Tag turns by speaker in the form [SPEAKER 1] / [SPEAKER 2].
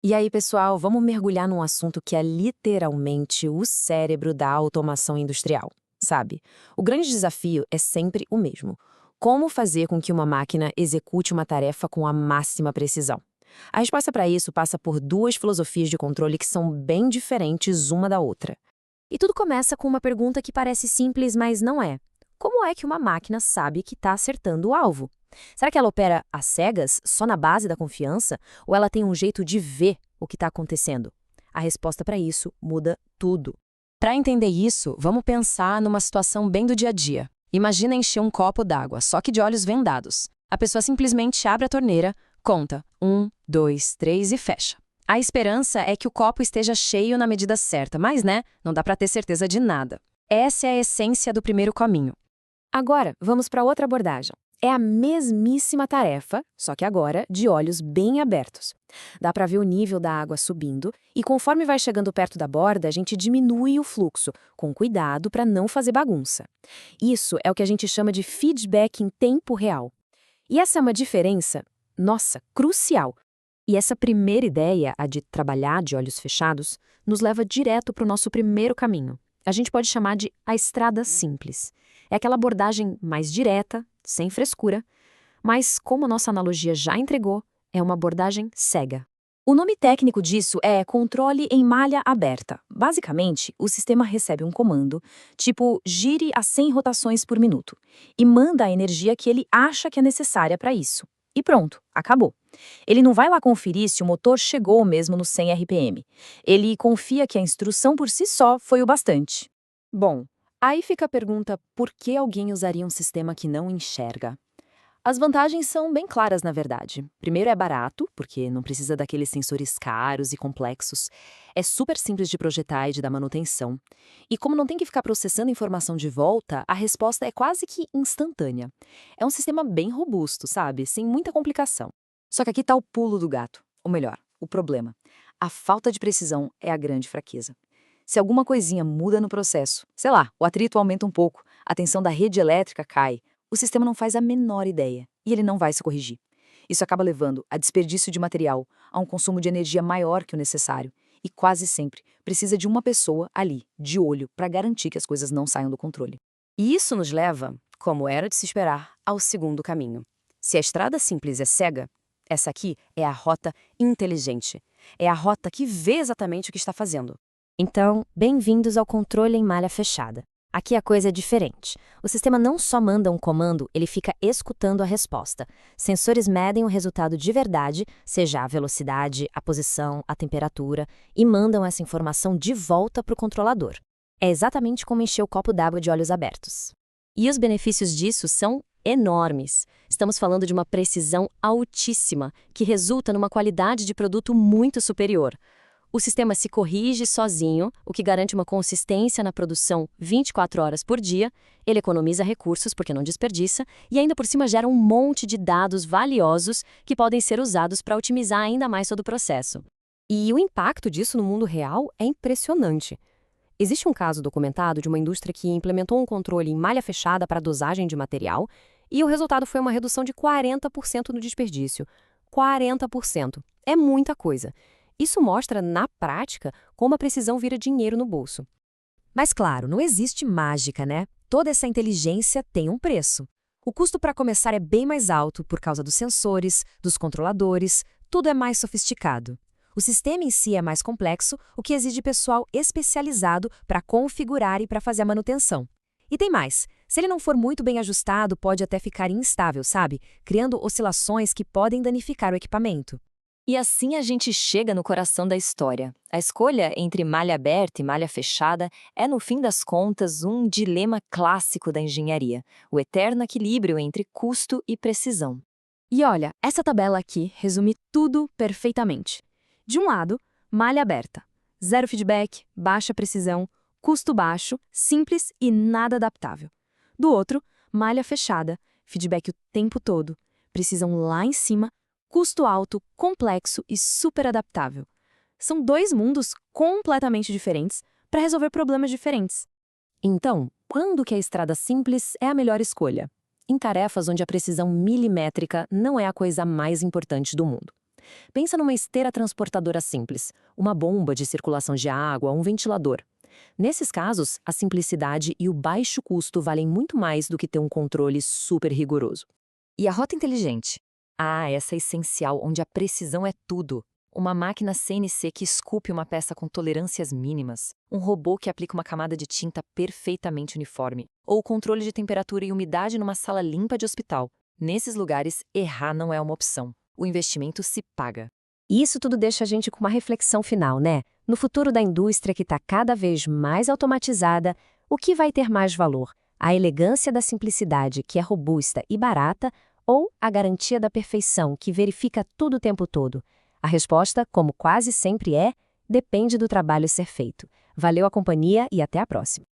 [SPEAKER 1] E aí, pessoal, vamos mergulhar num assunto que é literalmente o cérebro da automação industrial, sabe? O grande desafio é sempre o mesmo: como fazer com que uma máquina execute uma tarefa com a máxima precisão? A resposta para isso passa por duas filosofias de controle que são bem diferentes uma da outra. E tudo começa com uma pergunta que parece simples, mas não é. Como é que uma máquina sabe que está acertando o alvo? Será que ela opera às cegas, só na base da confiança, ou ela tem um jeito de ver o que está acontecendo? A resposta para isso muda tudo. Para entender isso, vamos pensar numa situação bem do dia a dia. Imagina encher um copo d'água, só que de olhos vendados. A pessoa simplesmente abre a torneira, conta 1, 2, 3 e fecha. A esperança é que o copo esteja cheio na medida certa, mas, não dá para ter certeza de nada. Essa é a essência do primeiro caminho. Agora, vamos para outra abordagem. É a mesmíssima tarefa, só que agora de olhos bem abertos. Dá para ver o nível da água subindo e conforme vai chegando perto da borda, a gente diminui o fluxo, com cuidado para não fazer bagunça. Isso é o que a gente chama de feedback em tempo real. E essa é uma diferença, nossa, crucial. E essa primeira ideia, a de trabalhar de olhos fechados, nos leva direto para o nosso primeiro caminho. A gente pode chamar de a estrada simples. É aquela abordagem mais direta, sem frescura, mas, como a nossa analogia já entregou, é uma abordagem cega. O nome técnico disso é controle em malha aberta. Basicamente, o sistema recebe um comando, tipo gire a 100 rotações por minuto, e manda a energia que ele acha que é necessária para isso. E pronto, acabou. Ele não vai lá conferir se o motor chegou mesmo no 100 RPM. Ele confia que a instrução por si só foi o bastante. Bom, aí fica a pergunta: por que alguém usaria um sistema que não enxerga? As vantagens são bem claras, na verdade. Primeiro, é barato, porque não precisa daqueles sensores caros e complexos. É super simples de projetar e de dar manutenção. E como não tem que ficar processando informação de volta, a resposta é quase que instantânea. É um sistema bem robusto, sabe? Sem muita complicação. Só que aqui está o pulo do gato. Ou melhor, o problema. A falta de precisão é a grande fraqueza. Se alguma coisinha muda no processo, sei lá, o atrito aumenta um pouco, a tensão da rede elétrica cai, o sistema não faz a menor ideia e ele não vai se corrigir. Isso acaba levando a desperdício de material, a um consumo de energia maior que o necessário e quase sempre precisa de uma pessoa ali, de olho, para garantir que as coisas não saiam do controle. E isso nos leva, como era de se esperar, ao segundo caminho. Se a estrada simples é cega, essa aqui é a rota inteligente. É a rota que vê exatamente o que está fazendo. Então, bem-vindos ao controle em malha fechada. Aqui a coisa é diferente. O sistema não só manda um comando, ele fica escutando a resposta. Sensores medem o resultado de verdade, seja a velocidade, a posição, a temperatura, e mandam essa informação de volta para o controlador. É exatamente como encher o copo d'água de olhos abertos. E os benefícios disso são enormes. Estamos falando de uma precisão altíssima, que resulta numa qualidade de produto muito superior. O sistema se corrige sozinho, o que garante uma consistência na produção 24 horas por dia, ele economiza recursos porque não desperdiça e ainda por cima gera um monte de dados valiosos que podem ser usados para otimizar ainda mais todo o processo. E o impacto disso no mundo real é impressionante. Existe um caso documentado de uma indústria que implementou um controle em malha fechada para dosagem de material e o resultado foi uma redução de 40% no desperdício. 40%. É muita coisa. Isso mostra, na prática, como a precisão vira dinheiro no bolso. Mas claro, não existe mágica, né? Toda essa inteligência tem um preço. O custo para começar é bem mais alto por causa dos sensores, dos controladores, tudo é mais sofisticado. O sistema em si é mais complexo, o que exige pessoal especializado para configurar e para fazer a manutenção. E tem mais, se ele não for muito bem ajustado, pode até ficar instável, sabe? Criando oscilações que podem danificar o equipamento.
[SPEAKER 2] E assim a gente chega no coração da história. A escolha entre malha aberta e malha fechada é, no fim das contas, um dilema clássico da engenharia, o eterno equilíbrio entre custo e precisão.
[SPEAKER 1] E olha, essa tabela aqui resume tudo perfeitamente. De um lado, malha aberta. Zero feedback, baixa precisão, custo baixo, simples e nada adaptável. Do outro, malha fechada, feedback o tempo todo, precisão lá em cima, custo alto, complexo e super adaptável. São dois mundos completamente diferentes para resolver problemas diferentes. Então, quando que a estrada simples é a melhor escolha? Em tarefas onde a precisão milimétrica não é a coisa mais importante do mundo. Pensa numa esteira transportadora simples, uma bomba de circulação de água, um ventilador. Nesses casos, a simplicidade e o baixo custo valem muito mais do que ter um controle super rigoroso.
[SPEAKER 2] E a rota inteligente? Ah, essa é essencial, onde a precisão é tudo. Uma máquina CNC que esculpe uma peça com tolerâncias mínimas, um robô que aplica uma camada de tinta perfeitamente uniforme, ou o controle de temperatura e umidade numa sala limpa de hospital. Nesses lugares, errar não é uma opção. O investimento se paga.
[SPEAKER 1] E isso tudo deixa a gente com uma reflexão final, né? No futuro da indústria que está cada vez mais automatizada, o que vai ter mais valor? A elegância da simplicidade, que é robusta e barata, ou a garantia da perfeição, que verifica tudo o tempo todo? A resposta, como quase sempre é, depende do trabalho ser feito. Valeu a companhia e até a próxima.